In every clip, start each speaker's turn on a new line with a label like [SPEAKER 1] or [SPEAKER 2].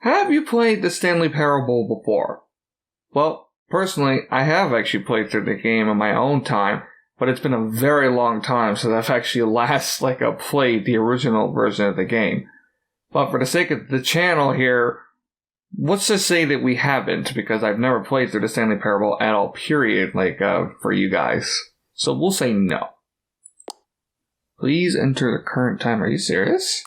[SPEAKER 1] Have you played the Stanley Parable before? Well, personally, I have actually played through the game in my own time, but it's been a very long time since I've actually played the original version of the game. But for the sake of the channel here, let's just say that we haven't, because I've never played through the Stanley Parable at all, period, for you guys. So we'll say no. Please enter the current time. Are you serious?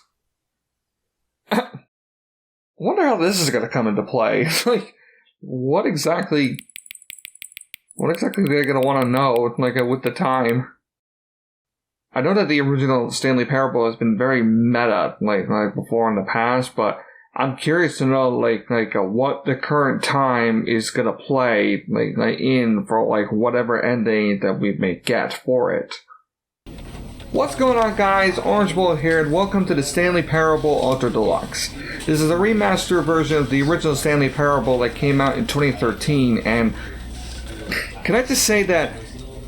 [SPEAKER 1] I wonder how this is going to come into play. What exactly are they going to want to know, with the time? I know that the original Stanley Parable has been very meta, before in the past, but I'm curious to know, what the current time is going to play, in for, whatever ending that we may get for it. What's going on, guys? Orange Bullet here, and welcome to the Stanley Parable Ultra Deluxe. This is a remastered version of the original Stanley Parable that came out in 2013, and can I just say that,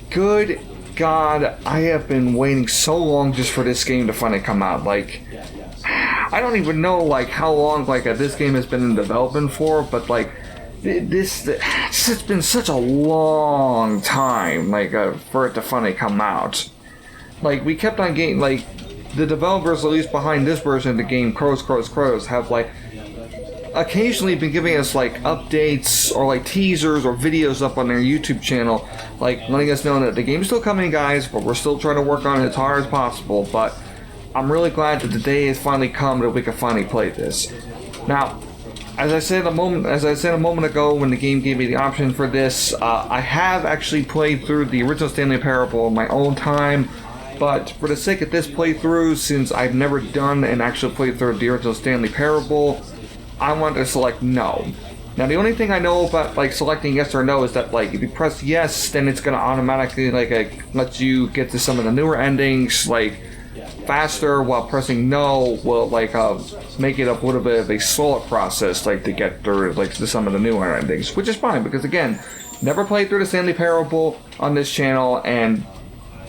[SPEAKER 1] good God, I have been waiting so long just for this game to finally come out. I don't even know, how long, this game has been in development for, but, this has been such a long time, for it to finally come out. We kept on getting, the developers, at least behind this version of the game, Crows, have, occasionally been giving us, updates or, teasers or videos up on their YouTube channel, letting us know that the game's still coming, guys, but we're still trying to work on it as hard as possible, but I'm really glad that the day has finally come that we can finally play this. Now, as I said a moment ago when the game gave me the option for this, I have actually played through the original Stanley Parable in my own time, but for the sake of this playthrough, since I've never done an actual playthrough of the original Stanley Parable, I want to select no. Now, the only thing I know about selecting yes or no is that if you press yes, then it's going to automatically let you get to some of the newer endings faster, while pressing no will make it a little bit of a slower process to get through to some of the newer endings, which is fine because again, never played through the Stanley Parable on this channel and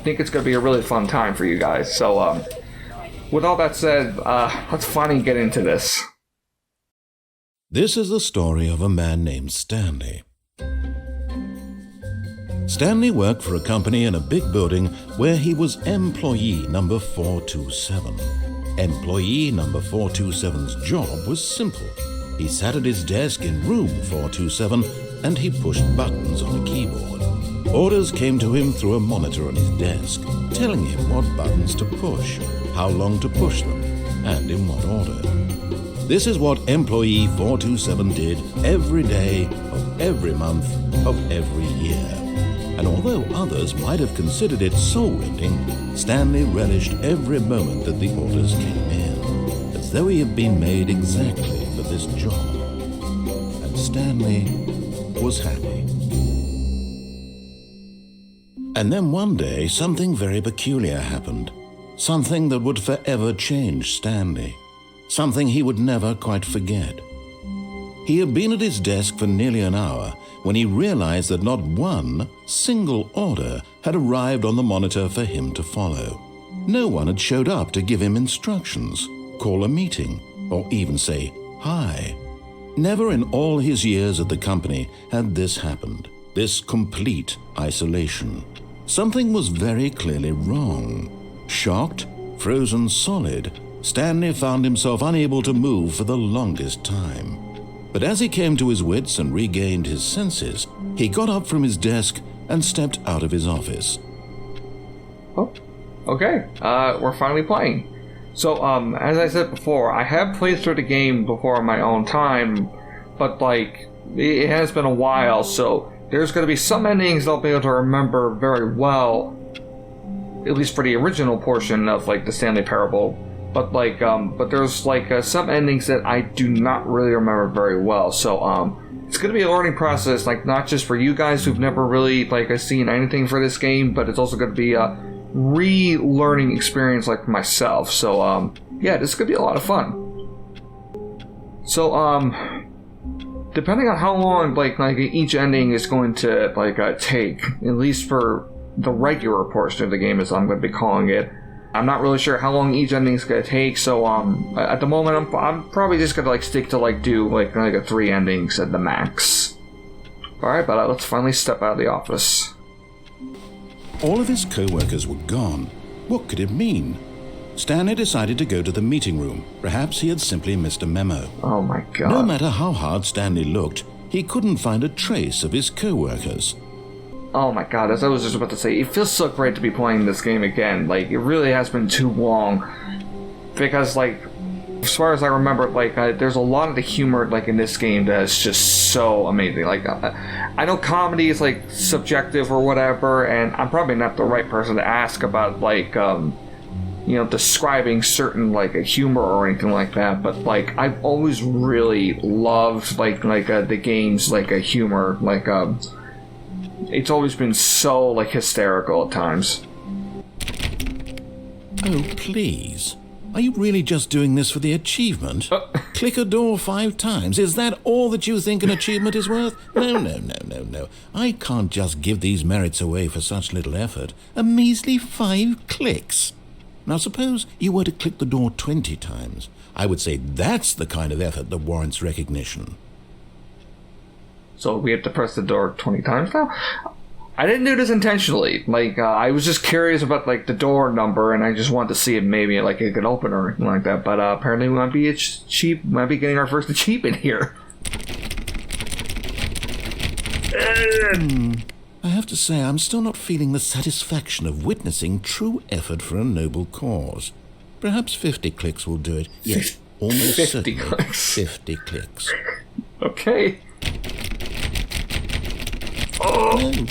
[SPEAKER 1] think it's going to be a really fun time for you guys. So with all that said, let's finally get into this.
[SPEAKER 2] This is the story of a man named Stanley. Stanley worked for a company in a big building where he was employee number 427. Employee number 427's job was simple. He sat at his desk in room 427 and he pushed buttons on a keyboard. Orders came to him through a monitor on his desk, telling him what buttons to push, how long to push them, and in what order. This is what employee 427 did every day of every month of every year. And although others might have considered it soul-rending, Stanley relished every moment that the orders came in, as though he had been made exactly for this job. And Stanley was happy. And then one day, something very peculiar happened. Something that would forever change Stanley. Something he would never quite forget. He had been at his desk for nearly an hour when he realized that not one single order had arrived on the monitor for him to follow. No one had showed up to give him instructions, call a meeting, or even say hi. Never in all his years at the company had this happened, this complete isolation. Something was very clearly wrong. Shocked, frozen solid, Stanley found himself unable to move for the longest time. But as he came to his wits and regained his senses, he got up from his desk and stepped out of his office.
[SPEAKER 1] Oh, okay. We're finally playing. So, as I said before, I have played through the game before in my own time, but, it has been a while, so there's going to be some endings I'll be able to remember very well, at least for the original portion of, the Stanley Parable. But there's some endings that I do not really remember very well. So it's gonna be a learning process, not just for you guys who've never really seen anything for this game, but it's also gonna be a relearning experience for myself. So yeah, this is gonna be a lot of fun. So depending on how long each ending is going to take, at least for the regular portion of the game, as I'm going to be calling it. I'm not really sure how long each ending's gonna take, so at the moment I'm probably just gonna like stick to like do like a 3 endings at the max. Alright, but let's finally step out of the office.
[SPEAKER 2] All of his co-workers were gone. What could it mean? Stanley decided to go to the meeting room. Perhaps he had simply missed a memo.
[SPEAKER 1] Oh my god.
[SPEAKER 2] No matter how hard Stanley looked, he couldn't find a trace of his co-workers.
[SPEAKER 1] Oh my god, as I was just about to say, it feels so great to be playing this game again. Like, it really has been too long. Because, like, as far as I remember, like, there's a lot of the humor, like, in this game that is just so amazing. Like, I know comedy is, like, subjective or whatever, and I'm probably not the right person to ask about, like, you know, describing certain, like, a humor or anything like that, but, like, I've always really loved, like the game's, like, a humor, like, it's always been so, like, hysterical at times.
[SPEAKER 2] Oh, please. Are you really just doing this for the achievement? Click a door 5 times. Is that all that you think an achievement is worth? No. I can't just give these merits away for such little effort. A measly 5 clicks. Now, suppose you were to click the door 20 times. I would say that's the kind of effort that warrants recognition.
[SPEAKER 1] So we have to press the door 20 times now? I didn't do this intentionally. Like, I was just curious about, like, the door number, and I just wanted to see if maybe, like, it could open or anything like that. But apparently we might be getting our first achievement here.
[SPEAKER 2] I have to say, I'm still not feeling the satisfaction of witnessing true effort for a noble cause. Perhaps 50 clicks will do it. Yes, almost
[SPEAKER 1] 50
[SPEAKER 2] certainly.
[SPEAKER 1] clicks.
[SPEAKER 2] 50 clicks.
[SPEAKER 1] Okay.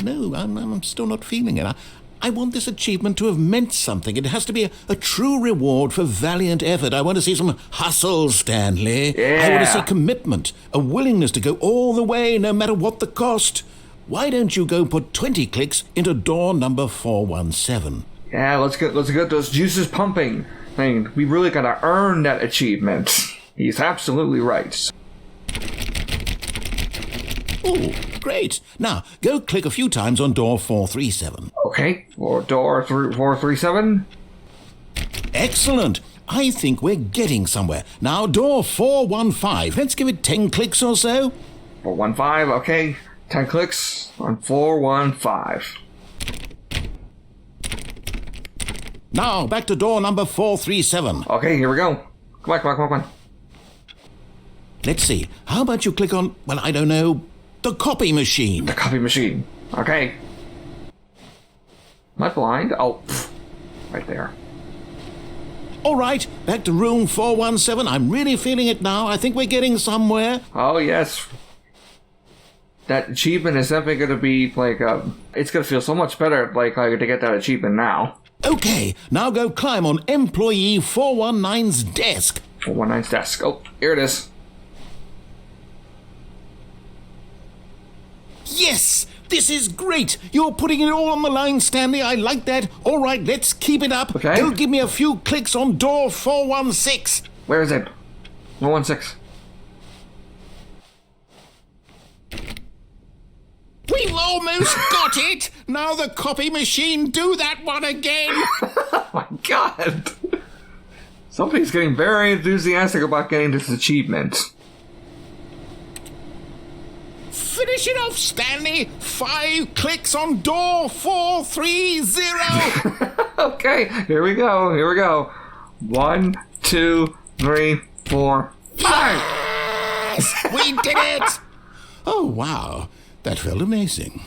[SPEAKER 2] No, I'm still not feeling it. I want this achievement to have meant something. It has to be a true reward for valiant effort. I want to see some hustle, Stanley.
[SPEAKER 1] Yeah.
[SPEAKER 2] I want to see commitment, a willingness to go all the way, no matter what the cost. Why don't you go put 20 clicks into door number 417?
[SPEAKER 1] Yeah, let's get those juices pumping. I mean, we really gotta earn that achievement. He's absolutely right.
[SPEAKER 2] Oh, great. Now, go click a few times on door 437.
[SPEAKER 1] Okay, or door 437.
[SPEAKER 2] Excellent. I think we're getting somewhere. Now, door 415. Let's give it 10 clicks or so.
[SPEAKER 1] 415, okay. 10 clicks on 415.
[SPEAKER 2] Now, back to door number 437.
[SPEAKER 1] Okay, here we go. Come on.
[SPEAKER 2] Let's see. How about you click on, well, I don't know, the copy machine?
[SPEAKER 1] The copy machine. Okay. Am I blind? Oh, right there.
[SPEAKER 2] All right, back to room 417. I'm really feeling it now. I think we're getting somewhere.
[SPEAKER 1] Oh, yes. That achievement is definitely going to be, like, it's going to feel so much better, like, to get that achievement now.
[SPEAKER 2] Okay, now go climb on employee 419's desk.
[SPEAKER 1] 419's desk. Oh, here it is.
[SPEAKER 2] Yes! This is great! You're putting it all on the line, Stanley. I like that. All right, let's keep it up.
[SPEAKER 1] Okay.
[SPEAKER 2] Go give me a few clicks on door 416.
[SPEAKER 1] Where is it? 416.
[SPEAKER 2] We've almost got it! Now the copy machine, do that one again!
[SPEAKER 1] Oh my god! Somebody's getting very enthusiastic about getting this achievement.
[SPEAKER 2] Finish it off, Stanley! 5 clicks on door 430!
[SPEAKER 1] Okay, here we go. 1, 2, 3, 4, 5!
[SPEAKER 2] Yes! We did it! Oh, wow. That felt amazing.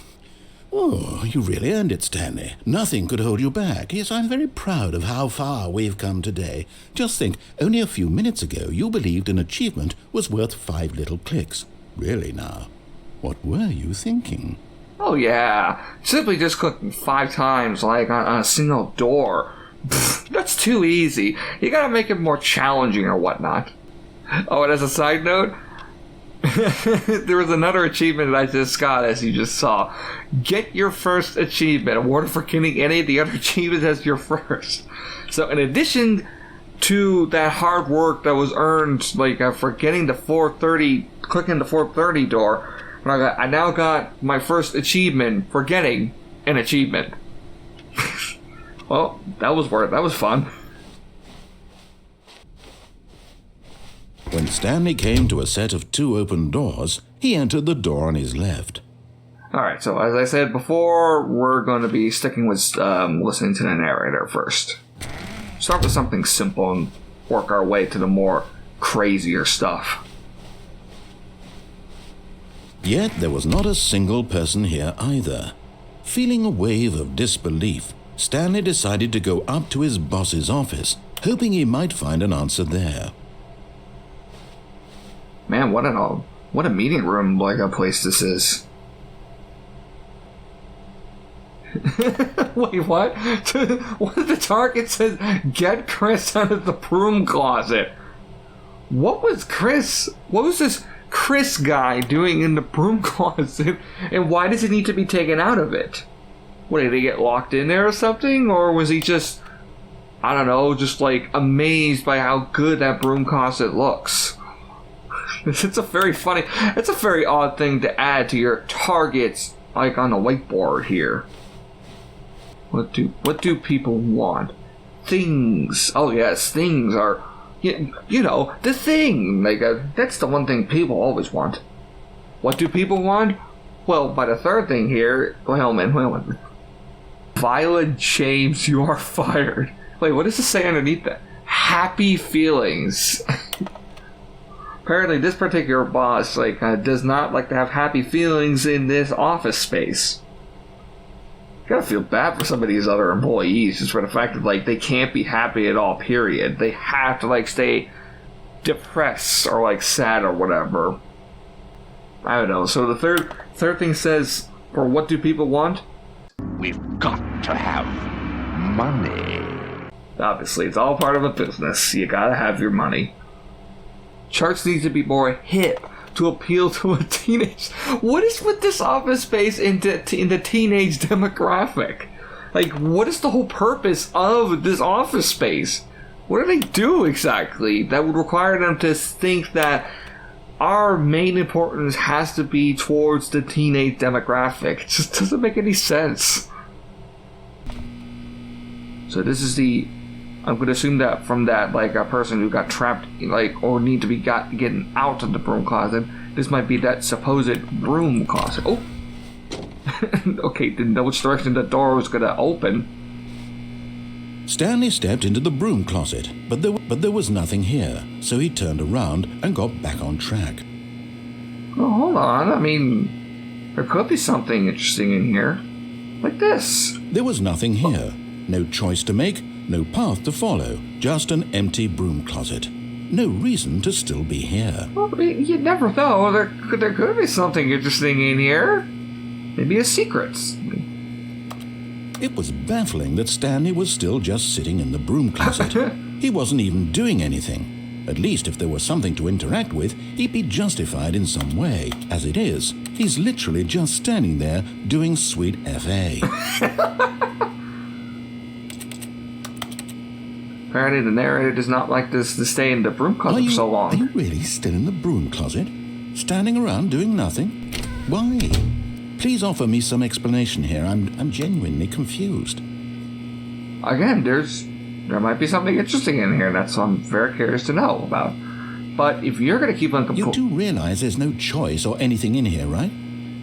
[SPEAKER 2] Oh, you really earned it, Stanley. Nothing could hold you back. Yes, I'm very proud of how far we've come today. Just think, only a few minutes ago you believed an achievement was worth 5 little clicks. Really now, what were you thinking?
[SPEAKER 1] Oh yeah, simply just clicking 5 times like on a single door. Pfft, that's too easy. You gotta make it more challenging or whatnot. Oh, and as a side note, there was another achievement that I just got, as you just saw. Get your first achievement. Awarded for getting any of the other achievements as your first. So in addition to that hard work that was earned, like for getting the 430, clicking the 430 door, I now got my first achievement for getting an achievement. Well, that was fun.
[SPEAKER 2] When Stanley came to a set of 2 open doors, he entered the door on his left.
[SPEAKER 1] Alright, so as I said before, we're going to be sticking with listening to the narrator first. Start with something simple and work our way to the more crazier stuff.
[SPEAKER 2] Yet there was not a single person here either. Feeling a wave of disbelief, Stanley decided to go up to his boss's office, hoping he might find an answer there.
[SPEAKER 1] Man, what a meeting room like a place this is. Wait, what? What if the target says, get Chris out of the broom closet? What was this Chris guy doing in the broom closet? And why does he need to be taken out of it? What, did he get locked in there or something? Or was he just, I don't know, just like amazed by how good that broom closet looks? It's a very odd thing to add to your targets, like on the whiteboard here. What do people want? Things. Oh yes, things are, you know, the thing. Like that's the one thing people always want. What do people want? Well, by the third thing here, Whaleman. Violet James, you are fired. Wait, what does it say underneath that? Happy feelings. Apparently, this particular boss does not like to have happy feelings in this office space. Gotta feel bad for some of these other employees just for the fact that they can't be happy at all. Period. They have to stay depressed or sad or whatever. I don't know. So the third thing says, for what do people want?
[SPEAKER 3] We've got to have money.
[SPEAKER 1] Obviously, it's all part of a business. You gotta have your money. Charts need to be more hip to appeal to a teenage... What is with this office space in the teenage demographic? What is the whole purpose of this office space? What do they do exactly that would require them to think that our main importance has to be towards the teenage demographic? It just doesn't make any sense. So this is the... I'm going to assume that from that, a person who got trapped, or need to be getting out of the broom closet, this might be that supposed broom closet. Oh! Okay, didn't know which direction the door was going to open.
[SPEAKER 2] Stanley stepped into the broom closet, but there was nothing here, so he turned around and got back on track.
[SPEAKER 1] Oh, hold on. I mean, there could be something interesting in here. Like this.
[SPEAKER 2] There was nothing here. No choice to make. No path to follow, just an empty broom closet. No reason to still be here.
[SPEAKER 1] Well, you never know. There could be something interesting in here. Maybe a secret.
[SPEAKER 2] It was baffling that Stanley was still just sitting in the broom closet. He wasn't even doing anything. At least if there was something to interact with, he'd be justified in some way. As it is, he's literally just standing there doing sweet FA.
[SPEAKER 1] Apparently the narrator does not like this to stay in the broom closet for so long.
[SPEAKER 2] Are you really still in the broom closet? Standing around doing nothing? Why? Please offer me some explanation here. I'm genuinely confused.
[SPEAKER 1] Again, there might be something interesting in here, and that's what I'm very curious to know about. But if you're going to keep on...
[SPEAKER 2] You do realize there's no choice or anything in here, right?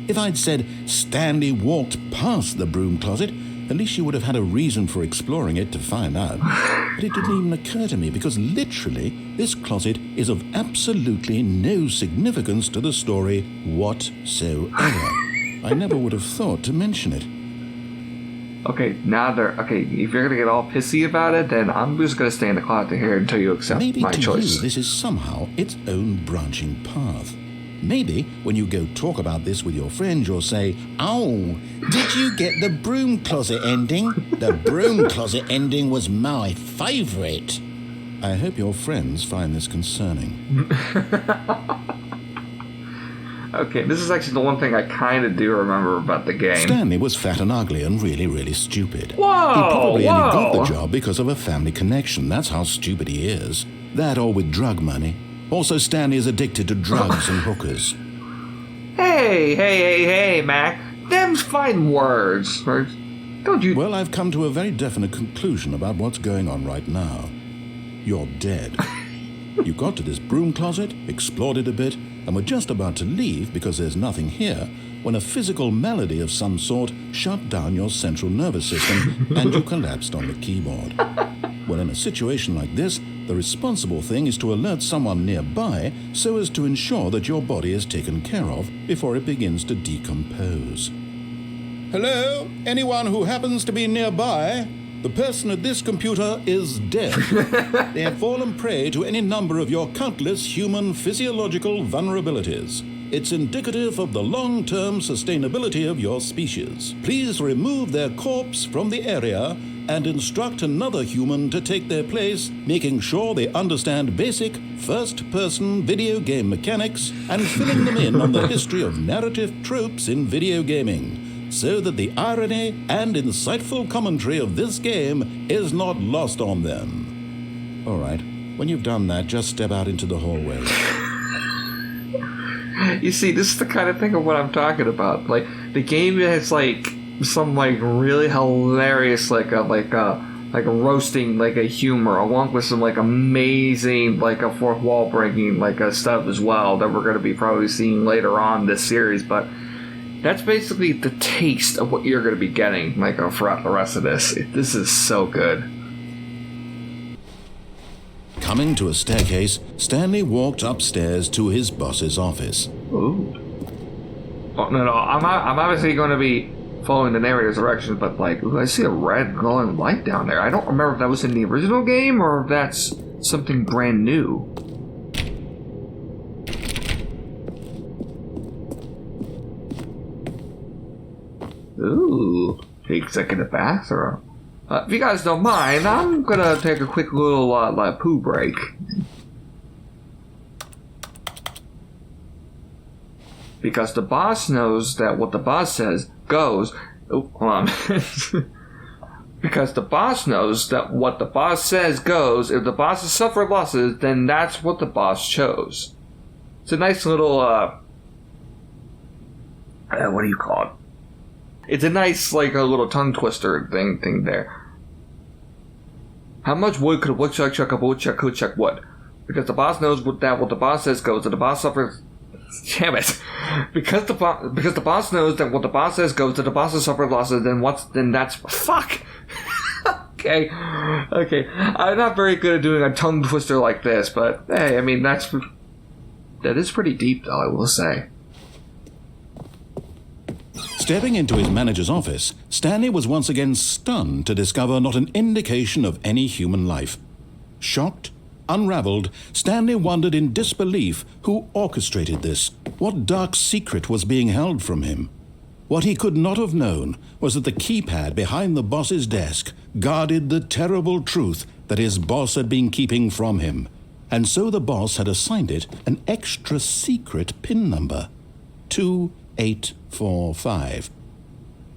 [SPEAKER 2] If I'd said Stanley walked past the broom closet, at least you would have had a reason for exploring it to find out. But it didn't even occur to me because literally this closet is of absolutely no significance to the story whatsoever. I never would have thought to mention it.
[SPEAKER 1] Okay, if you're gonna get all pissy about it, then I'm just gonna stay in the closet here until you accept my choice.
[SPEAKER 2] Maybe to you this is somehow its own branching path. Maybe when you go talk about this with your friends, you'll say, "Oh, did you get the broom closet ending? The broom closet ending was my favourite." I hope your friends find this concerning.
[SPEAKER 1] Okay, this is actually the one thing I kind of do remember about the game.
[SPEAKER 2] Stanley was fat and ugly and really, really stupid.
[SPEAKER 1] Whoa!
[SPEAKER 2] He probably only got the job because of a family connection. That's how stupid he is. That or with drug money. Also, Stanley is addicted to drugs and hookers.
[SPEAKER 1] Hey, Mac. Them's fine words. Don't you...
[SPEAKER 2] Well, I've come to a very definite conclusion about what's going on right now. You're dead. You got to this broom closet, explored it a bit, and were just about to leave because there's nothing here when a physical malady of some sort shut down your central nervous system and you collapsed on the keyboard. Well, in a situation like this, the responsible thing is to alert someone nearby so as to ensure that your body is taken care of before it begins to decompose. Hello? Anyone who happens to be nearby? The person at this computer is dead. They have fallen prey to any number of your countless human physiological vulnerabilities. It's indicative of the long-term sustainability of your species. Please remove their corpse from the area and instruct another human to take their place, making sure they understand basic first-person video game mechanics and filling them in on the history of narrative tropes in video gaming, so that the irony and insightful commentary of this game is not lost on them. All right, when you've done that, just step out into the hallway.
[SPEAKER 1] You see, this is the kind of thing of what I'm talking about. Like, the game has, like, some, like, really hilarious, like a roasting, like a humor, along with some, like, amazing, like, a fourth wall breaking, like, stuff as well that we're going to be probably seeing later on this series, but that's basically the taste of what you're going to be getting, like, throughout the rest of this. This is so good.
[SPEAKER 2] Coming to a staircase, Stanley walked upstairs to his boss's office.
[SPEAKER 1] Ooh. Oh, no, I'm obviously going to be following the narrator's directions, but, like, ooh, I see a red glowing light down there. I don't remember if that was in the original game or if that's something brand new. Ooh, the executive bathroom. If you guys don't mind, I'm gonna take a quick little poo break. Because the boss knows that what the boss says goes. Oh, hold on. Because the boss knows that what the boss says goes. If the boss has suffered losses, then that's what the boss chose. It's a nice little what do you call it? It's a nice, like, a little tongue twister thing there. How much wood could a woodchuck chuck if a woodchuck could chuck wood? Because the boss knows what the boss says goes, and the boss suffers. Damn it! Because the boss knows that what the boss says goes, and the boss has suffered losses. Then that's fuck. Okay. I'm not very good at doing a tongue twister like this, but hey, I mean that is pretty deep, though, I will say.
[SPEAKER 2] Stepping into his manager's office, Stanley was once again stunned to discover not an indication of any human life. Shocked, unraveled, Stanley wondered in disbelief who orchestrated this, what dark secret was being held from him. What he could not have known was that the keypad behind the boss's desk guarded the terrible truth that his boss had been keeping from him, and so the boss had assigned it an extra secret PIN number, 2845.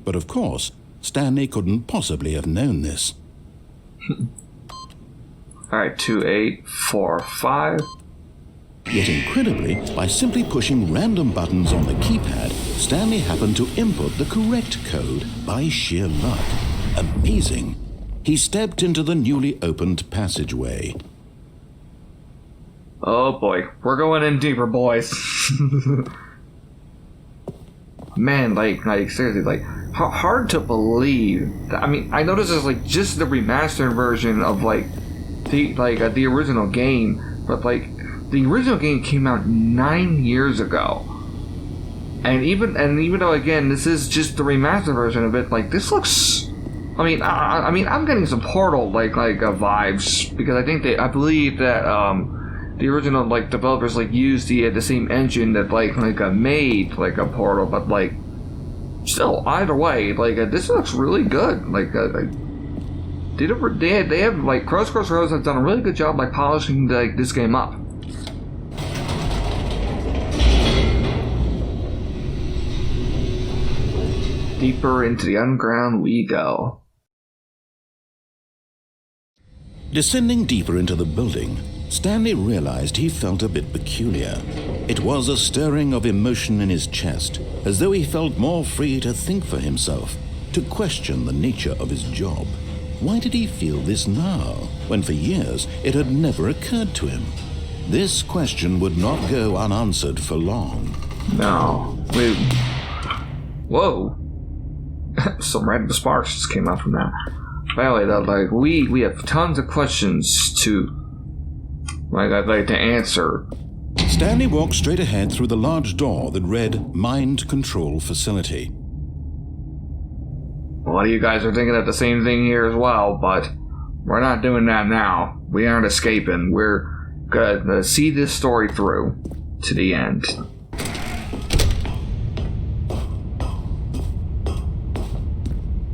[SPEAKER 2] But of course, Stanley couldn't possibly have known this.
[SPEAKER 1] Alright, 2845.
[SPEAKER 2] Yet incredibly, by simply pushing random buttons on the keypad, Stanley happened to input the correct code by sheer luck. Amazing. He stepped into the newly opened passageway.
[SPEAKER 1] Oh boy, we're going in deeper, boys. Man, like seriously, like, hard to believe. I mean, I know this is like just the remastered version of the original game, but like the original game came out 9 years ago, and even though again this is just the remastered version of it, like this looks. I mean, I'm getting some Portal like vibes, because I believe that the original like developers like used the same engine that made like a Portal, but like still either way, like this looks really good. They have like Cross Roads have done a really good job like polishing this game up. Deeper into the underground we go.
[SPEAKER 2] Descending deeper into the building, Stanley realized he felt a bit peculiar. It was a stirring of emotion in his chest, as though he felt more free to think for himself. to question the nature of his job. Why did he feel this now, when for years it had never occurred to him? This question would not go unanswered for long.
[SPEAKER 1] No. Wait. Whoa. Some random sparks just came out from that. By the way, though, like, we have tons of questions I'd like to answer.
[SPEAKER 2] Stanley walked straight ahead through the large door that read Mind Control Facility.
[SPEAKER 1] A lot of you guys are thinking of the same thing here as well, but we're not doing that now. We aren't escaping. We're gonna see this story through to the end.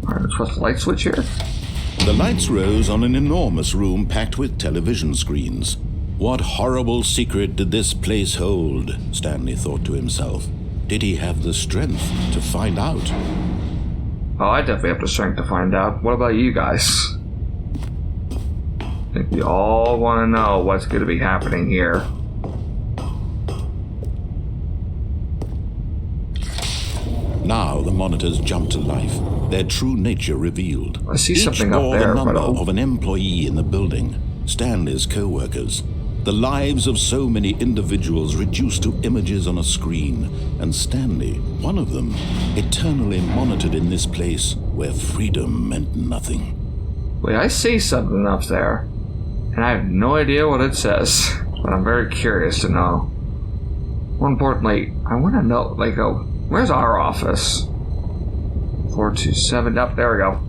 [SPEAKER 1] Alright, let's press the light switch here.
[SPEAKER 2] The lights rose on an enormous room packed with television screens. What horrible secret did this place hold? Stanley thought to himself. Did he have the strength to find out?
[SPEAKER 1] Oh, I definitely have the strength to find out. What about you guys? I think we all want to know what's going to be happening here.
[SPEAKER 2] Now the monitors jumped to life, their true nature revealed.
[SPEAKER 1] I see something up there,
[SPEAKER 2] Each bore the number
[SPEAKER 1] but
[SPEAKER 2] of an employee in the building, Stanley's co-workers. The lives of so many individuals reduced to images on a screen, and Stanley, one of them, eternally monitored in this place where freedom meant nothing.
[SPEAKER 1] Wait, I see something up there, and I have no idea what it says, but I'm very curious to know. More importantly, I want to know, where's our office? 427, up there we go.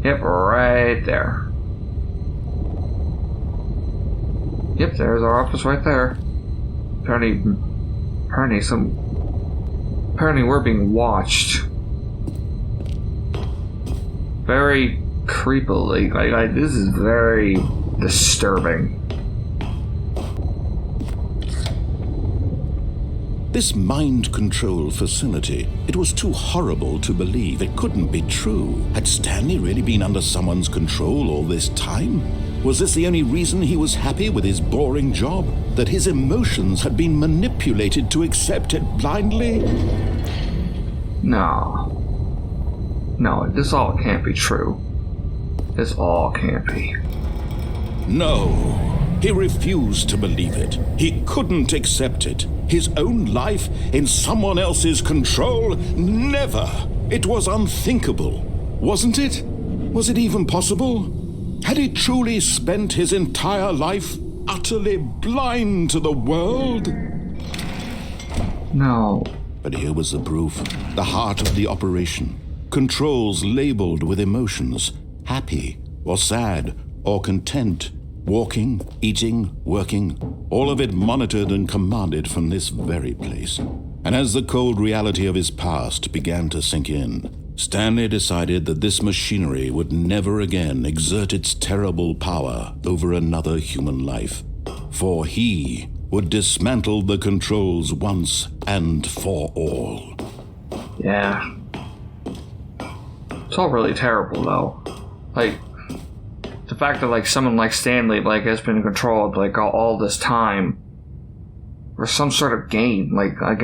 [SPEAKER 1] Yep, right there. Yep, there's our office right there. Apparently we're being watched. Very creepily. Like this is very disturbing.
[SPEAKER 2] This mind control facility, it was too horrible to believe. It couldn't be true. Had Stanley really been under someone's control all this time? Was this the only reason he was happy with his boring job? That his emotions had been manipulated to accept it blindly?
[SPEAKER 1] No, this all can't be true. This all can't be.
[SPEAKER 2] No, he refused to believe it. He couldn't accept it. His own life in someone else's control? Never! It was unthinkable. Wasn't it? Was it even possible? Had he truly spent his entire life utterly blind to the world?
[SPEAKER 1] No.
[SPEAKER 2] But here was the proof, the heart of the operation. Controls labeled with emotions, happy or sad or content, walking, eating, working, all of it monitored and commanded from this very place. And as the cold reality of his past began to sink in, Stanley decided that this machinery would never again exert its terrible power over another human life, for he would dismantle the controls once and for all.
[SPEAKER 1] Yeah. It's all really terrible, though. The fact that, someone like Stanley, has been controlled, all this time for some sort of game. I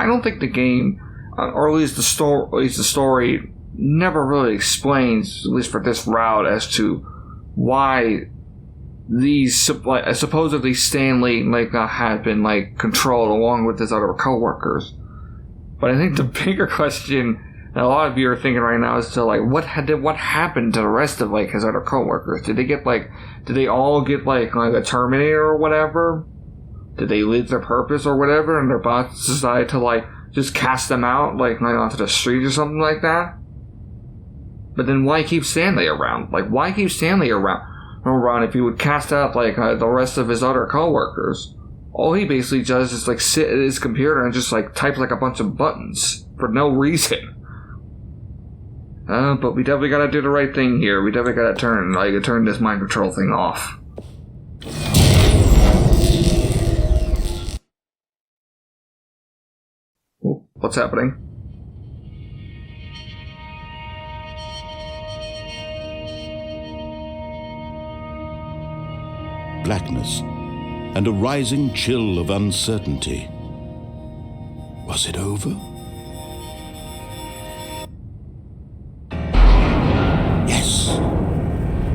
[SPEAKER 1] don't think the game, or at least the story never really explains, at least for this route, as to why these supposedly Stanley had been controlled along with his other co-workers. But I think the bigger question that a lot of you are thinking right now is to what happened to the rest of his other co-workers? Did they all get a Terminator or whatever? Did they lose their purpose or whatever, and their boss decided to just cast them out onto the street or something like that? But then why keep Stanley around? Why keep Stanley around if he would cast out the rest of his other co-workers? All he basically does is sit at his computer and just type a bunch of buttons for no reason. But we definitely gotta do the right thing here. We definitely gotta turn this mind control thing off. Oh, what's happening?
[SPEAKER 2] Blackness and a rising chill of uncertainty. Was it over?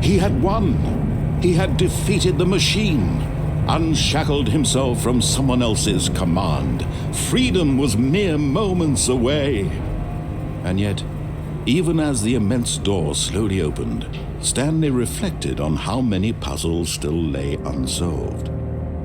[SPEAKER 2] He had won. He had defeated the machine, unshackled himself from someone else's command. Freedom was mere moments away. And yet, even as the immense door slowly opened, Stanley reflected on how many puzzles still lay unsolved.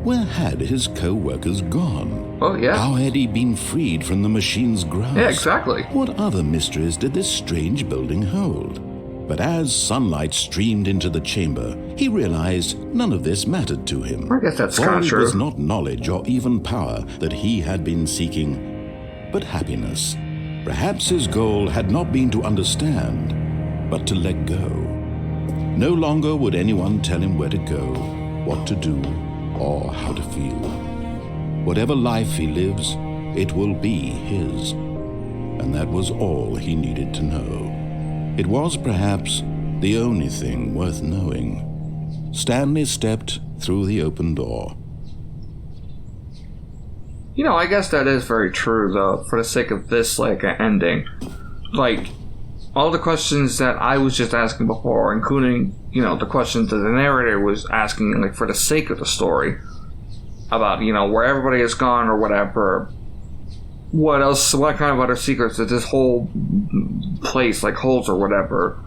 [SPEAKER 2] Where had his co-workers gone?
[SPEAKER 1] Oh, yeah.
[SPEAKER 2] How had he been freed from the machine's grasp?
[SPEAKER 1] Yeah, exactly.
[SPEAKER 2] What other mysteries did this strange building hold? But as sunlight streamed into the chamber, he realized none of this mattered to him.
[SPEAKER 1] I guess that's
[SPEAKER 2] For
[SPEAKER 1] kind of
[SPEAKER 2] it
[SPEAKER 1] true.
[SPEAKER 2] was not knowledge or even power that he had been seeking, but happiness. Perhaps his goal had not been to understand, but to let go. No longer would anyone tell him where to go, what to do, or how to feel. Whatever life he lives, it will be his. And that was all he needed to know. It was perhaps the only thing worth knowing. Stanley stepped through the open door.
[SPEAKER 1] You know, I guess that is very true, though, for the sake of this, ending. All the questions that I was just asking before, including, the questions that the narrator was asking, for the sake of the story, about, where everybody has gone or whatever, what else, what kind of other secrets that this whole place, holds or whatever,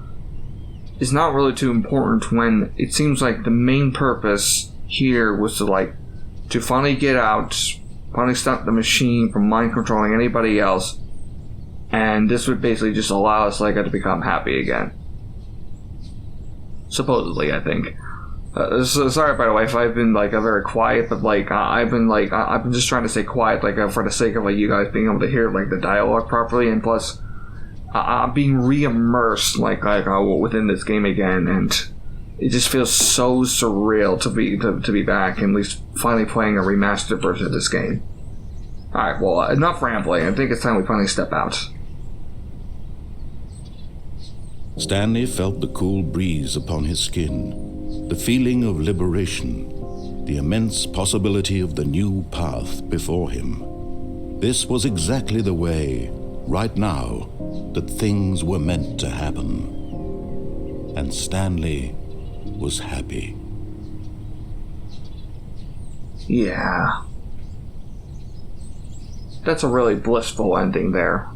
[SPEAKER 1] is not really too important when it seems like the main purpose here was to finally get out, finally stop the machine from mind controlling anybody else, and this would basically just allow us to become happy again. Supposedly, I think. Sorry, by the way, if I've been a very quiet, but I've been just trying to stay quiet, for the sake of you guys being able to hear the dialogue properly, and plus, I'm being re-immersed within this game again, and it just feels so surreal to be back and at least finally playing a remastered version of this game. All right, well, enough rambling. I think it's time we finally step out.
[SPEAKER 2] Stanley felt the cool breeze upon his skin, the feeling of liberation, the immense possibility of the new path before him. This was exactly the way, right now, that things were meant to happen. And Stanley was happy.
[SPEAKER 1] Yeah. That's a really blissful ending there.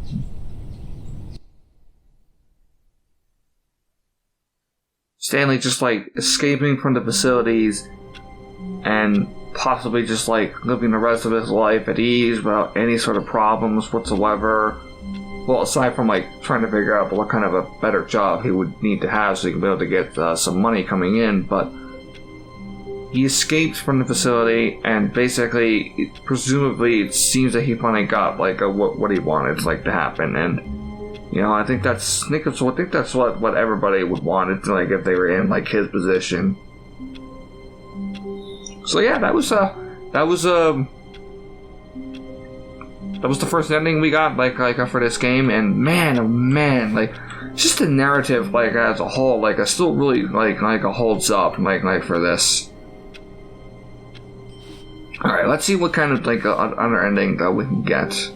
[SPEAKER 1] Stanley just escaping from the facilities and possibly just living the rest of his life at ease without any sort of problems whatsoever. Well, aside from trying to figure out what kind of a better job he would need to have so he could be able to get some money coming in, but he escaped from the facility and basically, presumably, it seems that he finally got what he wanted to happen, and I think that's what everybody would want it if they were in his position. So yeah, that was the first ending we got for this game, and man, oh man, just the narrative as a whole, I still really holds up for this. All right, let's see what kind of other ending that we can get.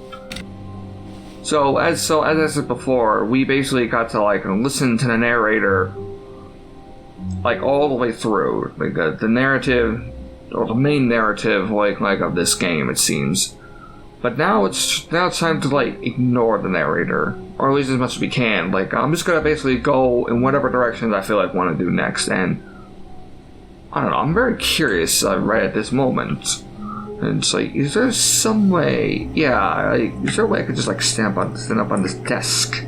[SPEAKER 1] So as I said before, we basically got to listen to the narrator all the way through, the narrative, or the main narrative of this game, it seems. But now it's time to ignore the narrator, or at least as much as we can. I'm just gonna basically go in whatever directions I feel want to do next, and I don't know. I'm very curious right at this moment. And it's is there some way? Yeah, is there a way I could just stand up on this desk?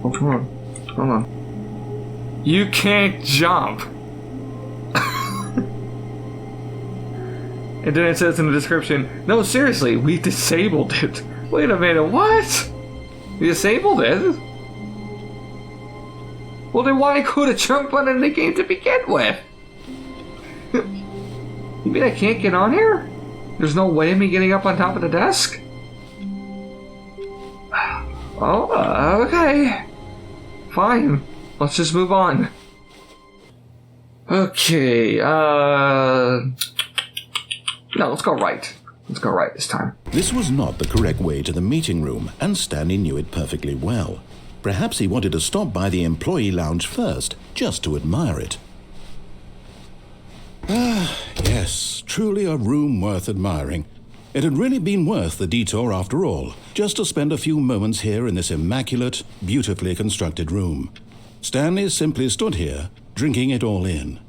[SPEAKER 1] Oh, come on, hold on. You can't jump. And then it says in the description, no, seriously, we disabled it. Wait a minute, what? We disabled it? Well, then why could a jump button in the game to begin with? You mean I can't get on here? There's no way of me getting up on top of the desk? Oh, okay. Fine. Let's just move on. Okay, no, let's go right. Let's go right this time.
[SPEAKER 2] This was not the correct way to the meeting room, and Stanley knew it perfectly well. Perhaps he wanted to stop by the employee lounge first, just to admire it. Ah, yes, truly a room worth admiring. It had really been worth the detour after all, just to spend a few moments here in this immaculate, beautifully constructed room. Stanley simply stood here, drinking it all in.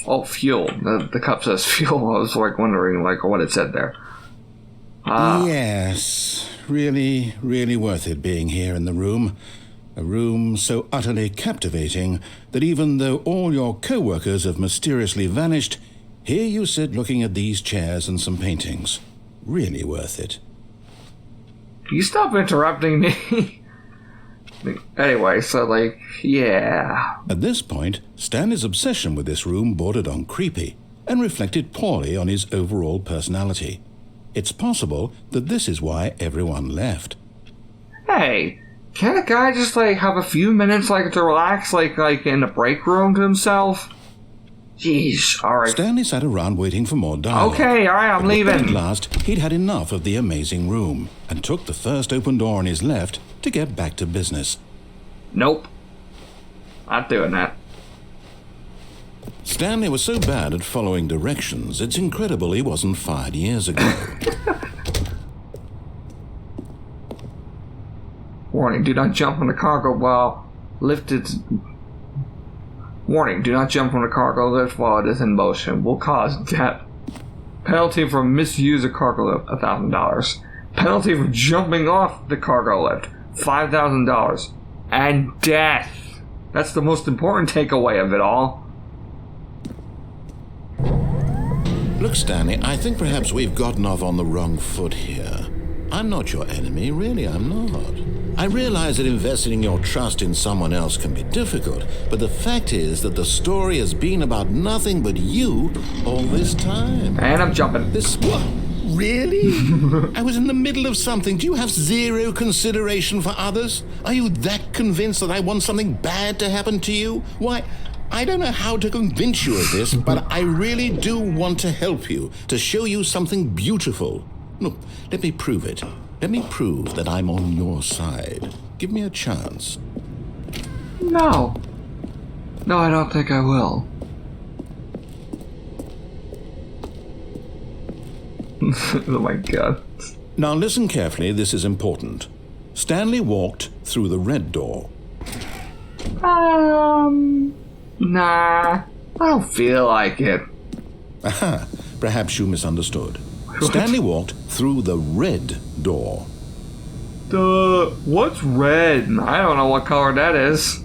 [SPEAKER 1] Oh, fuel. The cup says fuel. I was wondering what it said there.
[SPEAKER 2] Yes, really, really worth it being here in the room. A room so utterly captivating that even though all your co-workers have mysteriously vanished, here you sit looking at these chairs and some paintings. Really worth it.
[SPEAKER 1] You stop interrupting me. Anyway, so yeah.
[SPEAKER 2] At this point, Stanley's obsession with this room bordered on creepy and reflected poorly on his overall personality. It's possible that this is why everyone left.
[SPEAKER 1] Hey, can't a guy just have a few minutes to relax in the break room to himself? Jeez, alright.
[SPEAKER 2] Stanley sat around waiting for more dialogue.
[SPEAKER 1] Okay, alright, I'm leaving.
[SPEAKER 2] At last, he'd had enough of the amazing room and took the first open door on his left to get back to business.
[SPEAKER 1] Nope. Not doing that.
[SPEAKER 2] Stanley was so bad at following directions, it's incredible he wasn't fired years ago.
[SPEAKER 1] Warning, do not jump on the cargo while lifted. Warning, do not jump on the cargo lift while it is in motion. Will cause death. Penalty for misuse of cargo lift, $1,000. Penalty for jumping off the cargo lift, $5,000. And death. That's the most important takeaway of it all.
[SPEAKER 2] Look, Stanley, I think perhaps we've gotten off on the wrong foot here. I'm not your enemy, really, I'm not. I realize that investing your trust in someone else can be difficult, but the fact is that the story has been about nothing but you all this time.
[SPEAKER 1] And I'm jumping.
[SPEAKER 2] This... What? Really? I was in the middle of something. Do you have zero consideration for others? Are you that convinced that I want something bad to happen to you? Why, I don't know how to convince you of this, but I really do want to help you, to show you something beautiful. Look, let me prove it. Let me prove that I'm on your side. Give me a chance.
[SPEAKER 1] No. No, I don't think I will. Oh my god.
[SPEAKER 2] Now listen carefully, this is important. Stanley walked through the red door.
[SPEAKER 1] Nah. I don't feel like it.
[SPEAKER 2] Aha, perhaps you misunderstood. Stanley walked through the red door.
[SPEAKER 1] What's red? I don't know what color that is.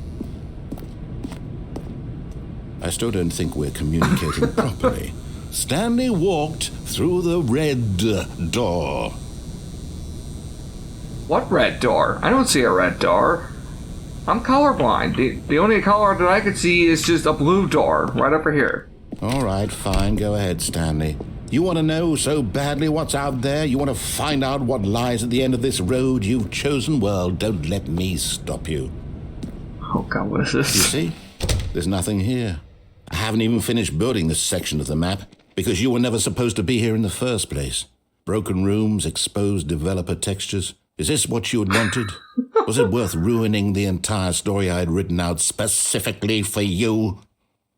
[SPEAKER 2] I still don't think we're communicating properly. Stanley walked through the red door.
[SPEAKER 1] What red door? I don't see a red door. I'm colorblind. The only color that I could see is just a blue door right over here.
[SPEAKER 2] All right, fine. Go ahead, Stanley. You want to know so badly what's out there? You want to find out what lies at the end of this road you've chosen? Well, don't let me stop you.
[SPEAKER 1] Oh god, what is this?
[SPEAKER 2] You see? There's nothing here. I haven't even finished building this section of the map because you were never supposed to be here in the first place. Broken rooms, exposed developer textures. Is this what you had wanted? Was it worth ruining the entire story I had written out specifically for you?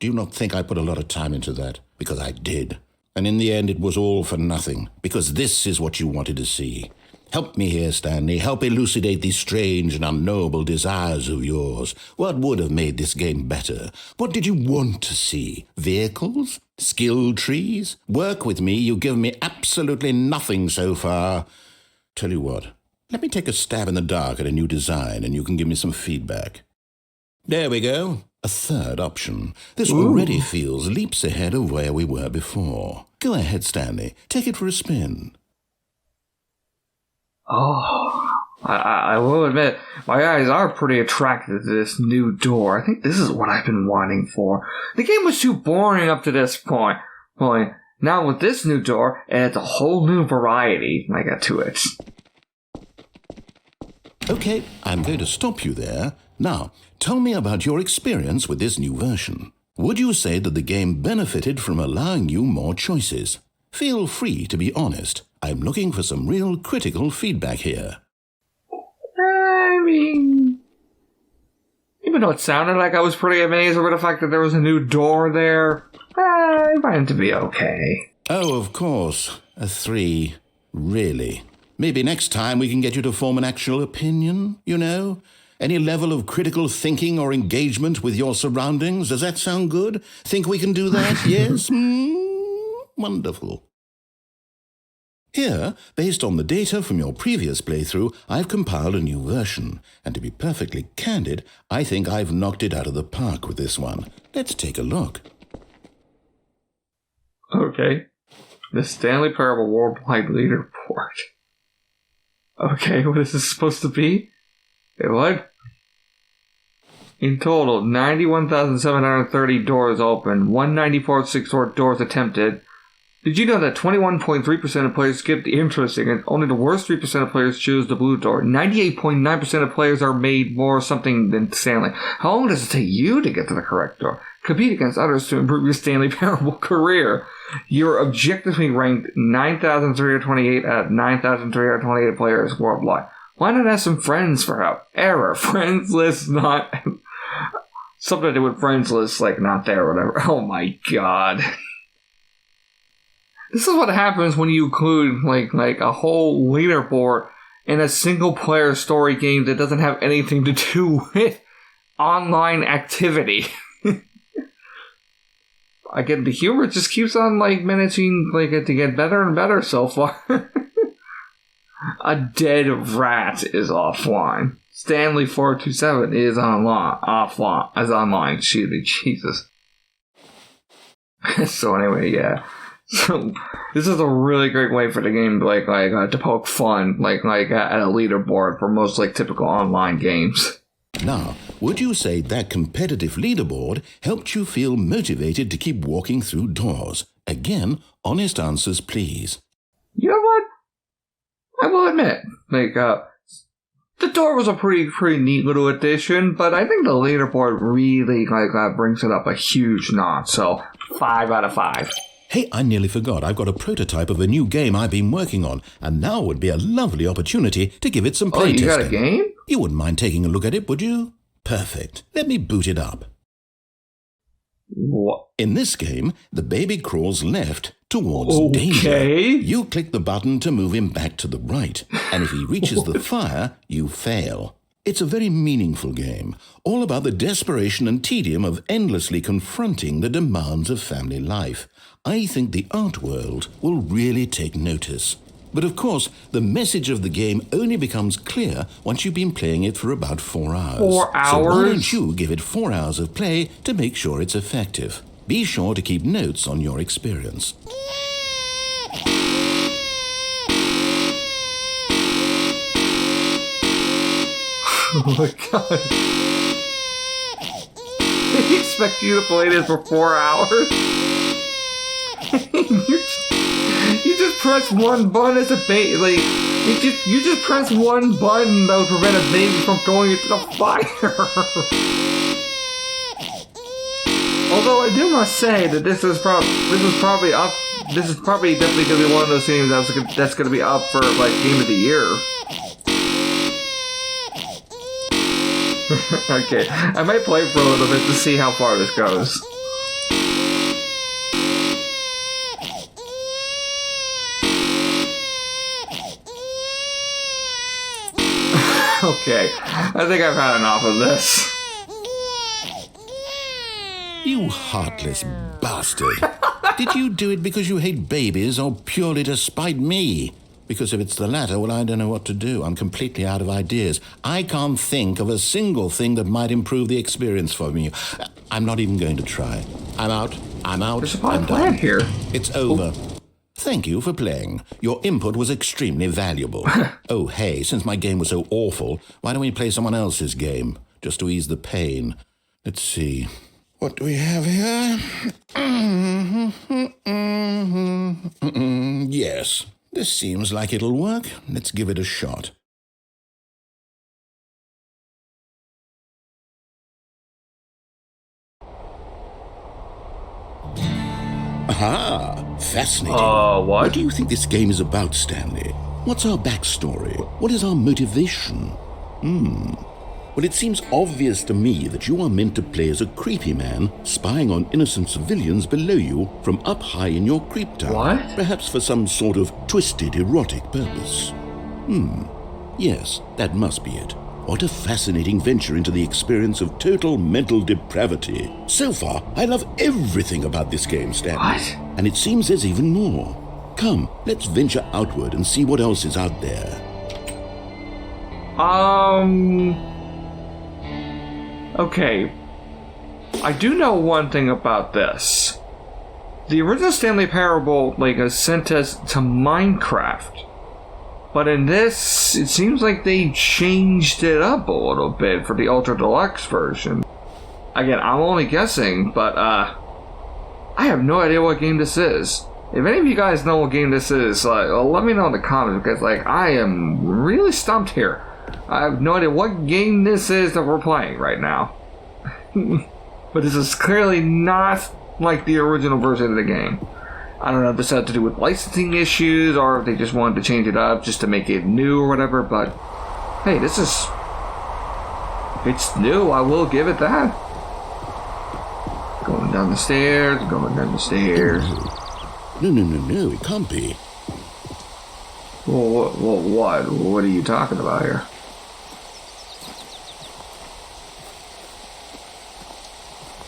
[SPEAKER 2] Do you not think I put a lot of time into that? Because I did. And in the end, it was all for nothing, because this is what you wanted to see. Help me here, Stanley. Help elucidate these strange and unknowable desires of yours. What would have made this game better? What did you want to see? Vehicles? Skill trees? Work with me. You've given me absolutely nothing so far. Tell you what, let me take a stab in the dark at a new design, and you can give me some feedback. There we go. A third option. This already feels leaps ahead of where we were before. Go ahead, Stanley. Take it for a spin.
[SPEAKER 1] Oh, I will admit, my eyes are pretty attracted to this new door. I think this is what I've been wanting for. The game was too boring up to this point. Now with this new door, it adds a whole new variety to it.
[SPEAKER 2] Okay, I'm going to stop you there. Now, tell me about your experience with this new version. Would you say that the game benefited from allowing you more choices? Feel free to be honest. I'm looking for some real critical feedback here.
[SPEAKER 1] mean, even though it sounded like I was pretty amazed over the fact that there was a new door there, I find it to be okay.
[SPEAKER 2] Oh, of course. A 3. Really? Maybe next time we can get you to form an actual opinion, you know? Any level of critical thinking or engagement with your surroundings. Does that sound good? Think we can do that? Yes? Wonderful. Here, based on the data from your previous playthrough, I've compiled a new version. And to be perfectly candid, I think I've knocked it out of the park with this one. Let's take a look.
[SPEAKER 1] Okay. The Stanley Parable Worldwide Leaderboard. Okay, what is this supposed to be? Wait, what? In total, 91,730 doors open, 194 six-door doors attempted. Did you know that 21.3% of players skip the interesting and only the worst 3% of players choose the blue door? 98.9% of players are made more something than Stanley. How long does it take you to get to the correct door? Compete against others to improve your Stanley Parable career. You're objectively ranked 9,328 out of 9,328 players worldwide. Why not ask some friends for help? Error. Friends list not... Something to do with friends list, like, not there or whatever. Oh my god. This is what happens when you include, like a whole leaderboard in a single-player story game that doesn't have anything to do with online activity. Again, the humor just keeps on, managing, to get better and better so far. A dead rat is offline. Stanley 427 is online. Excuse me, Jesus. So anyway, yeah. So this is a really great way for the game to poke fun, at a leaderboard for most typical online games.
[SPEAKER 2] Now, would you say that competitive leaderboard helped you feel motivated to keep walking through doors? Again, honest answers, please.
[SPEAKER 1] You know what? I will admit, the door was a pretty neat little addition, but I think the leaderboard really brings it up a huge notch. So 5 out of 5.
[SPEAKER 2] Hey, I nearly forgot. I've got a prototype of a new game I've been working on, and now would be a lovely opportunity to give it some playtesting.
[SPEAKER 1] Oh, you got a game?
[SPEAKER 2] You wouldn't mind taking a look at it, would you? Perfect. Let me boot it up.
[SPEAKER 1] What?
[SPEAKER 2] In this game, the baby crawls left towards danger. You click the button to move him back to the right, and if he reaches the fire, you fail. It's a very meaningful game, all about the desperation and tedium of endlessly confronting the demands of family life. I think the art world will really take notice. But of course, the message of the game only becomes clear once you've been playing it for about 4 hours.
[SPEAKER 1] 4 hours?
[SPEAKER 2] So why don't you give it 4 hours of play to make sure it's effective? Be sure to keep notes on your experience.
[SPEAKER 1] Oh my god. They expect you to play this for 4 hours? You just press one button as a baby. You just press one button that would prevent a baby from going into the fire. Although I do must say that this is probably definitely gonna be one of those games that's gonna be up for Game of the Year. Okay, I might play for a little bit to see how far this goes. Okay, I think I've had enough of this.
[SPEAKER 2] You heartless bastard. Did you do it because you hate babies or purely to spite me? Because if it's the latter, well, I don't know what to do. I'm completely out of ideas. I can't think of a single thing that might improve the experience for me. I'm not even going to try. I'm out.
[SPEAKER 1] There's a
[SPEAKER 2] I'm
[SPEAKER 1] plan
[SPEAKER 2] done.
[SPEAKER 1] here.
[SPEAKER 2] It's over. Thank you for playing. Your input was extremely valuable. Oh, hey, since my game was so awful, why don't we play someone else's game, just to ease the pain? Let's see. What do we have here? Yes, this seems like it'll work. Let's give it a shot. Aha! Fascinating.
[SPEAKER 1] What?
[SPEAKER 2] What do you think this game is about, Stanley? What's our backstory? What is our motivation? Well, it seems obvious to me that you are meant to play as a creepy man spying on innocent civilians below you from up high in your creep tower.
[SPEAKER 1] What?
[SPEAKER 2] Perhaps for some sort of twisted erotic purpose. Yes, that must be it. What a fascinating venture into the experience of total mental depravity. So far, I love everything about this game, Stanley.
[SPEAKER 1] What?
[SPEAKER 2] And it seems there's even more. Come, let's venture outward and see what else is out there.
[SPEAKER 1] Okay. I do know one thing about this. The original Stanley Parable, is sent us to Minecraft. But in this, it seems like they changed it up a little bit for the Ultra Deluxe version. Again, I'm only guessing, but, I have no idea what game this is. If any of you guys know what game this is, let me know in the comments, because, I am really stumped here. I have no idea what game this is that we're playing right now. But this is clearly not like the original version of the game. I don't know if this had to do with licensing issues, or if they just wanted to change it up just to make it new or whatever, but hey, this is... if it's new, I will give it that. Going down the stairs, going down the stairs.
[SPEAKER 2] No, it can't be.
[SPEAKER 1] Well, what? What are you talking about here?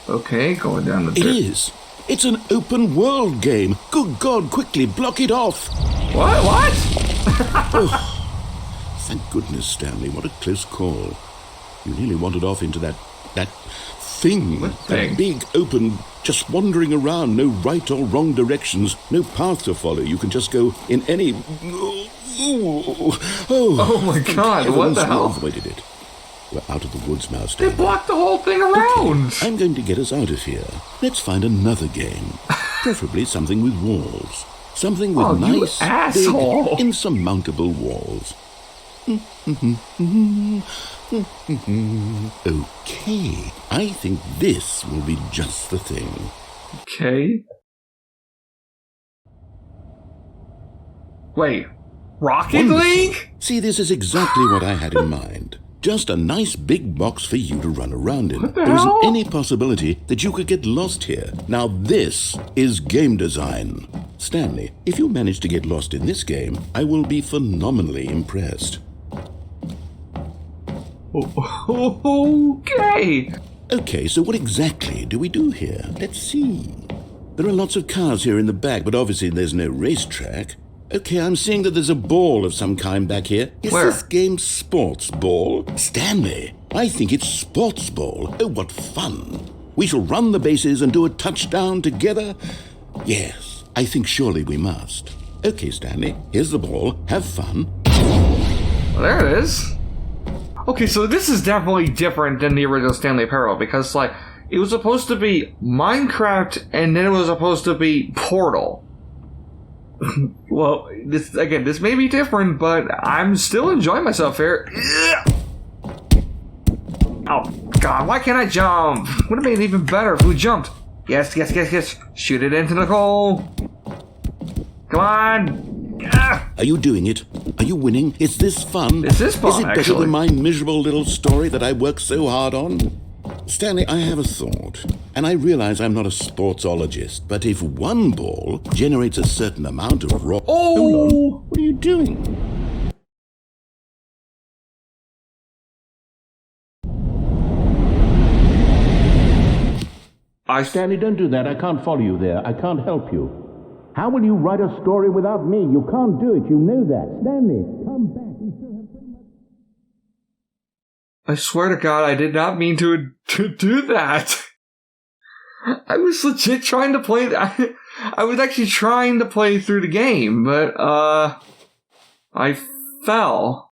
[SPEAKER 1] Okay, going down the...
[SPEAKER 2] It is. It's an open world game. Good God, quickly block it off.
[SPEAKER 1] What?
[SPEAKER 2] Thank goodness, Stanley. What a close call. You nearly wandered off into that thing.
[SPEAKER 1] What thing?
[SPEAKER 2] That big, open, just wandering around. No right or wrong directions. No path to follow. You can just go in any...
[SPEAKER 1] Oh my God, what the hell?
[SPEAKER 2] We avoided it. We're out of the woods now, Stanley.
[SPEAKER 1] They blocked the whole thing around!
[SPEAKER 2] Okay, I'm going to get us out of here. Let's find another game. Preferably something with walls. Something with nice, big, insurmountable walls. Okay, I think this will be just the thing.
[SPEAKER 1] Okay. Wait, Rocket League?
[SPEAKER 2] See, this is exactly what I had in mind. Just a nice big box for you to run around in.
[SPEAKER 1] What the
[SPEAKER 2] There isn't
[SPEAKER 1] hell?
[SPEAKER 2] any possibility that you could get lost here. Now this is game design. Stanley, if you manage to get lost in this game, I will be phenomenally impressed.
[SPEAKER 1] Okay.
[SPEAKER 2] Okay, so what exactly do we do here? Let's see. There are lots of cars here in the back, but obviously there's no racetrack. Okay, I'm seeing that there's a ball of some kind back here. Is
[SPEAKER 1] Where?
[SPEAKER 2] this game sports ball? Stanley, I think it's sports ball. Oh, what fun. We shall run the bases and do a touchdown together. Yes, I think surely we must. Okay, Stanley, here's the ball. Have fun.
[SPEAKER 1] Well, there it is. Okay, so this is definitely different than the original Stanley Parable, because, it was supposed to be Minecraft, and then it was supposed to be Portal. Well, this may be different, but I'm still enjoying myself here. Oh, God, why can't I jump? Would have made it even better if we jumped. Yes. Shoot it into the goal. Come on.
[SPEAKER 2] Are you doing it? Are you winning? Is this fun?
[SPEAKER 1] This is fun,
[SPEAKER 2] Is it better
[SPEAKER 1] actually.
[SPEAKER 2] than my miserable little story that I worked so hard on? Stanley, I have a thought, and I realize I'm not a sportsologist, but if one ball generates a certain amount of raw...
[SPEAKER 1] Oh!
[SPEAKER 2] Hold on. What are you doing?
[SPEAKER 4] Stanley, don't do that. I can't follow you there. I can't help you. How will you write a story without me? You can't do it. You know that. Stanley, come back. We still have so much...
[SPEAKER 1] I swear to God, I did not mean to do that. I was legit trying to play... I was actually trying to play through the game, but, I fell.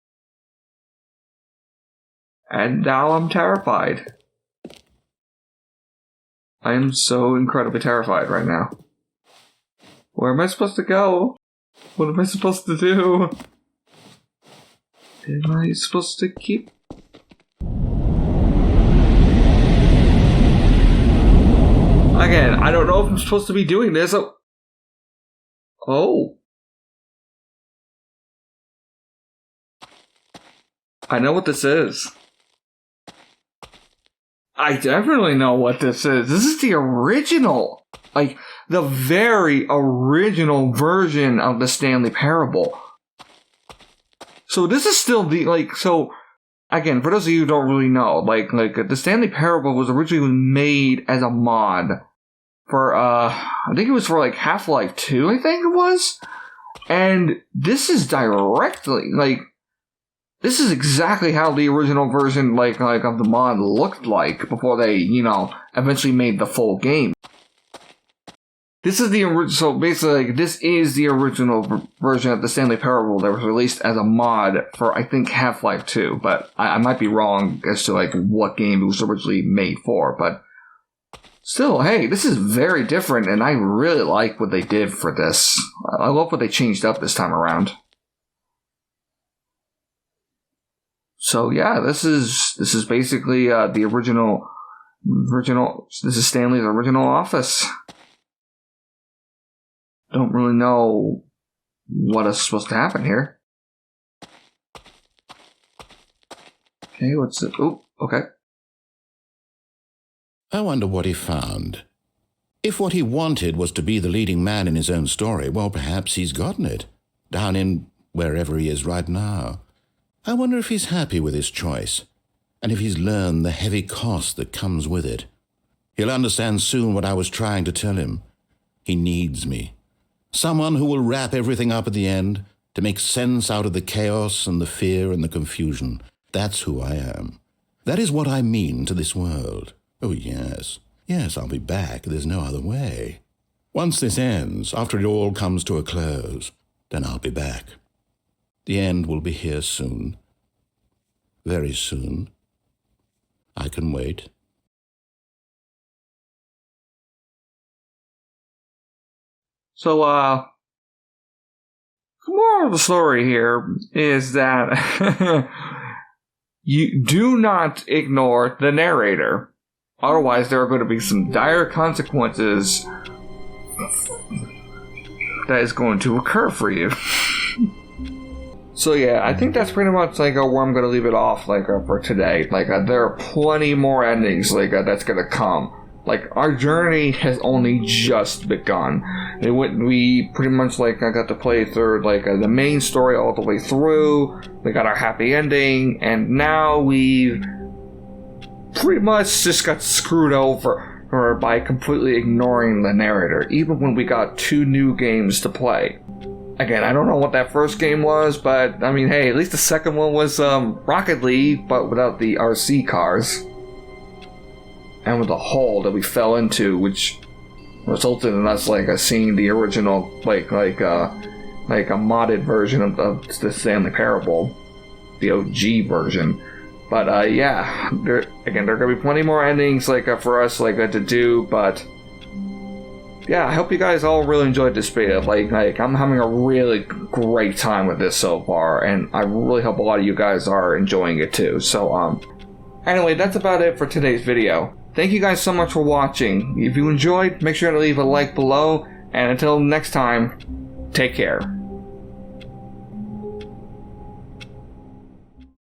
[SPEAKER 1] And now I'm terrified. I am so incredibly terrified right now. Where am I supposed to go? What am I supposed to do? Am I supposed to keep... Again, I don't know if I'm supposed to be doing this. Oh. I know what this is. I definitely know what this is. This is the original. Like, the very original version of the Stanley Parable. So this is still the, like, so, again, for those of you who don't really know, like, the Stanley Parable was originally made as a mod for, I think it was for, like, Half-Life 2, I think it was? And this is directly, like, this is exactly how the original version, like of the mod looked like before they, eventually made the full game. This is the original, so basically, like, this is the original version of the Stanley Parable that was released as a mod for, I think, Half-Life 2, but I might be wrong as to, like, what game it was originally made for, but still, hey, this is very different, and I really like what they did for this. I love what they changed up this time around. So yeah, this is basically the original. This is Stanley's original office. Don't really know what is supposed to happen here. Okay, what's it? Oh, okay.
[SPEAKER 2] I wonder what he found. If what he wanted was to be the leading man in his own story, well, perhaps he's gotten it, down in wherever he is right now. I wonder if he's happy with his choice, and if he's learned the heavy cost that comes with it. He'll understand soon what I was trying to tell him. He needs me. Someone who will wrap everything up at the end, to make sense out of the chaos and the fear and the confusion. That's who I am. That is what I mean to this world. Oh, yes. Yes, I'll be back. There's no other way. Once this ends, after it all comes to a close, then I'll be back. The end will be here soon. Very soon. I can wait.
[SPEAKER 1] So, the moral of the story here is that you do not ignore the narrator. Otherwise, there are going to be some dire consequences that is going to occur for you. So yeah, I think that's pretty much where I'm going to leave it off for today. There are plenty more endings that's going to come. Our journey has only just begun. We pretty much got to play through the main story all the way through. We got our happy ending, and now we've pretty much just got screwed over by completely ignoring the narrator, even when we got 2 new games to play. Again, I don't know what that first game was, but I mean, hey, at least the second one was Rocket League, but without the RC cars. And with the hole that we fell into, which resulted in us seeing the original a modded version of the Stanley Parable, the OG version. But yeah, there are gonna be plenty more endings for us to do. But yeah, I hope you guys all really enjoyed this video. I'm having a really great time with this so far, and I really hope a lot of you guys are enjoying it too. So anyway, that's about it for today's video. Thank you guys so much for watching. If you enjoyed, make sure to leave a like below, and until next time, take care.